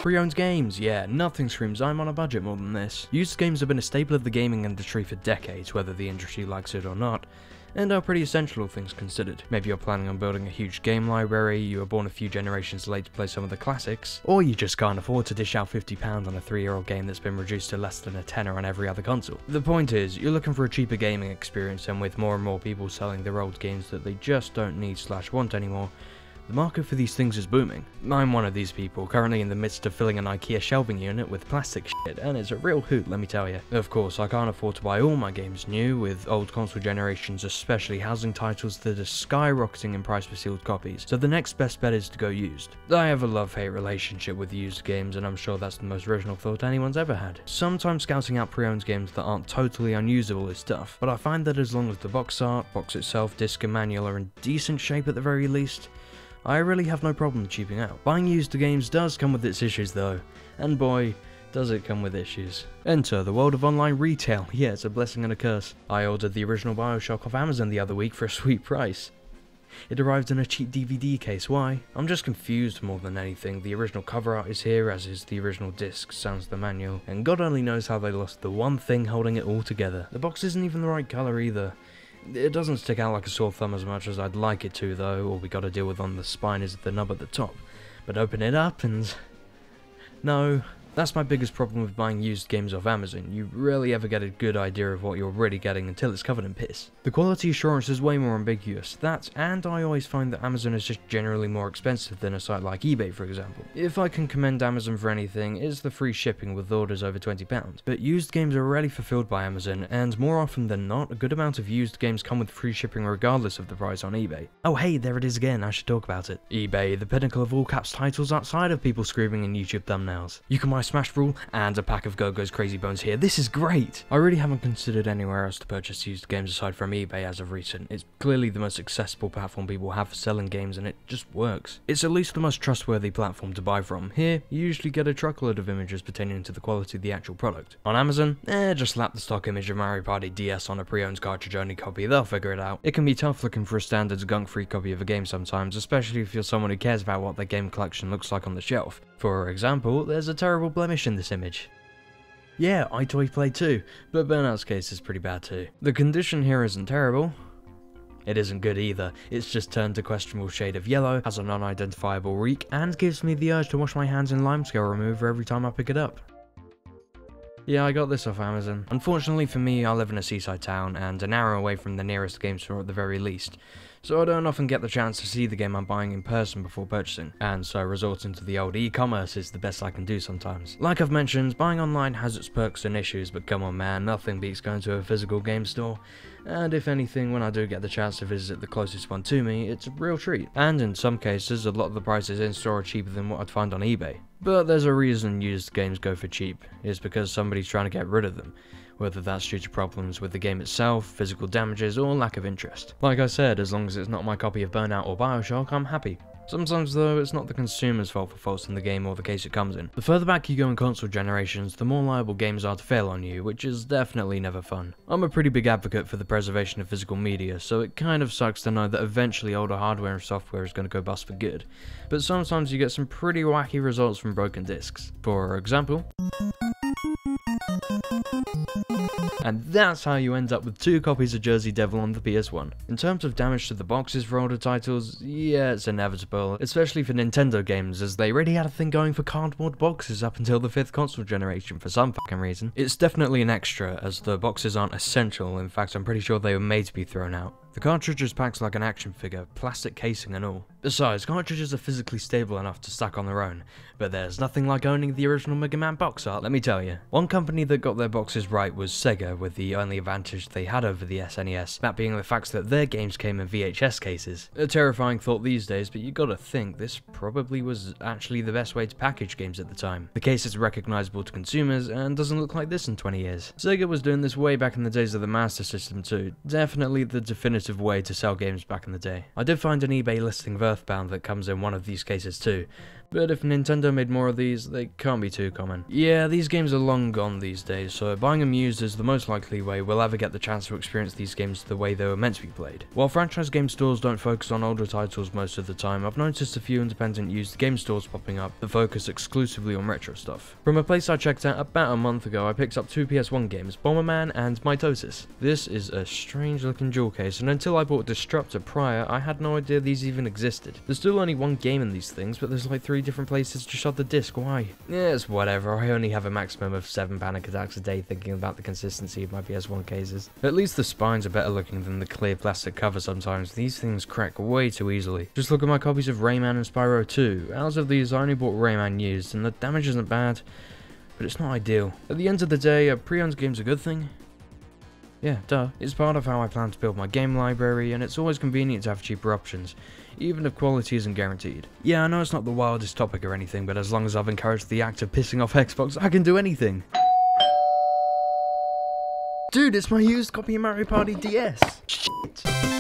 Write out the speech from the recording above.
Pre-owned games, yeah, nothing screams I'm on a budget more than this. Used games have been a staple of the gaming industry for decades, whether the industry likes it or not, and are pretty essential all things considered. Maybe you're planning on building a huge game library, you were born a few generations late to play some of the classics, or you just can't afford to dish out £50 on a 3-year-old game that's been reduced to less than a tenner on every other console. The point is, you're looking for a cheaper gaming experience, and with more and more people selling their old games that they just don't need/want anymore, the market for these things is booming. I'm one of these people, currently in the midst of filling an IKEA shelving unit with plastic shit, and it's a real hoot, let me tell you. Of course, I can't afford to buy all my games new, with old console generations especially housing titles that are skyrocketing in price for sealed copies, so the next best bet is to go used. I have a love-hate relationship with used games, and I'm sure that's the most original thought anyone's ever had. Sometimes scouting out pre-owned games that aren't totally unusable is tough, but I find that as long as the box art, box itself, disc and manual are in decent shape at the very least, I really have no problem cheaping out. Buying used games does come with its issues though, and boy, does it come with issues. Enter the world of online retail. Yeah, it's a blessing and a curse. I ordered the original BioShock off Amazon the other week for a sweet price. It arrived in a cheap DVD case. Why? I'm just confused more than anything. The original cover art is here, as is the original disc, sans the manual, and God only knows how they lost the one thing holding it all together. The box isn't even the right colour either. It doesn't stick out like a sore thumb as much as I'd like it to though. All we gotta deal with on the spine is the nub at the top. But open it up and... no. That's my biggest problem with buying used games off Amazon. You rarely ever get a good idea of what you're really getting until it's covered in piss. The quality assurance is way more ambiguous. That, and I always find that Amazon is just generally more expensive than a site like eBay, for example. If I can commend Amazon for anything, it's the free shipping with orders over £20. But used games are rarely fulfilled by Amazon, and more often than not, a good amount of used games come with free shipping regardless of the price on eBay. Oh hey, there it is again, I should talk about it. eBay, the pinnacle of all caps titles outside of people screaming in YouTube thumbnails. You can buy Smash Brawl and a pack of Go-Go's Crazy Bones here. This is great! I really haven't considered anywhere else to purchase used games aside from eBay as of recent. It's clearly the most accessible platform people have for selling games, and it just works. It's at least the most trustworthy platform to buy from. Here, you usually get a truckload of images pertaining to the quality of the actual product. On Amazon, just slap the stock image of Mario Party DS on a pre-owned cartridge-only copy, they'll figure it out. It can be tough looking for a standard gunk-free copy of a game sometimes, especially if you're someone who cares about what their game collection looks like on the shelf. For example, there's a terrible blemish in this image. Yeah, iToy Play 2, but Burnout's case is pretty bad too. The condition here isn't terrible. It isn't good either. It's just turned a questionable shade of yellow, has an unidentifiable reek, and gives me the urge to wash my hands in limescale remover every time I pick it up. Yeah, I got this off Amazon. Unfortunately for me, I live in a seaside town, and an hour away from the nearest game store at the very least, so I don't often get the chance to see the game I'm buying in person before purchasing, and so resorting to the old e-commerce is the best I can do sometimes. Like I've mentioned, buying online has its perks and issues, but come on man, nothing beats going to a physical game store, and if anything, when I do get the chance to visit the closest one to me, it's a real treat. And in some cases, a lot of the prices in store are cheaper than what I'd find on eBay. But there's a reason used games go for cheap. It's because somebody's trying to get rid of them, whether that's due to problems with the game itself, physical damages, or lack of interest. Like I said, as long as it's not my copy of Burnout or BioShock, I'm happy. Sometimes though, it's not the consumer's fault for faults in the game or the case it comes in. The further back you go in console generations, the more liable games are to fail on you, which is definitely never fun. I'm a pretty big advocate for the preservation of physical media, so it kind of sucks to know that eventually older hardware and software is going to go bust for good. But sometimes you get some pretty wacky results from broken discs. For example... and that's how you end up with 2 copies of Jersey Devil on the PS1. In terms of damage to the boxes for older titles, yeah, it's inevitable, especially for Nintendo games, as they really had a thing going for cardboard boxes up until the 5th console generation for some fucking reason. It's definitely an extra, as the boxes aren't essential. In fact, I'm pretty sure they were made to be thrown out. The cartridge is packed like an action figure, plastic casing and all. Besides, cartridges are physically stable enough to stack on their own, but there's nothing like owning the original Mega Man box art, let me tell you. One company that got their boxes right was Sega, with the only advantage they had over the SNES, that being the fact that their games came in VHS cases. A terrifying thought these days, but you gotta think, this probably was actually the best way to package games at the time. The case is recognizable to consumers, and doesn't look like this in 20 years. Sega was doing this way back in the days of the Master System too, definitely the definitive way to sell games back in the day. I did find an eBay listing of Earthbound that comes in one of these cases too, But if Nintendo made more of these, they can't be too common. Yeah, these games are long gone these days, so buying them used is the most likely way we'll ever get the chance to experience these games the way they were meant to be played. While franchise game stores don't focus on older titles most of the time, I've noticed a few independent used game stores popping up that focus exclusively on retro stuff. From a place I checked out about a month ago, I picked up two PS1 games, Bomberman and Mitosis. This is a strange looking jewel case, and until I bought Destructor prior, I had no idea these even existed. There's still only one game in these things, but there's like 3 different places to shove the disc. Why? Yeah, it's whatever. I only have a maximum of 7 panic attacks a day thinking about the consistency of my PS1 cases. At least the spines are better looking than the clear plastic cover sometimes. These things crack way too easily. Just look at my copies of Rayman and Spyro 2. Out of these, I only bought Rayman used, and the damage isn't bad, but it's not ideal. At the end of the day, a pre-owned game's a good thing. Yeah, duh. It's part of how I plan to build my game library, and it's always convenient to have cheaper options, even if quality isn't guaranteed. Yeah, I know it's not the wildest topic or anything, but as long as I've encouraged the act of pissing off Xbox, I can do anything. Dude, it's my used copy of Mario Party DS! Shit.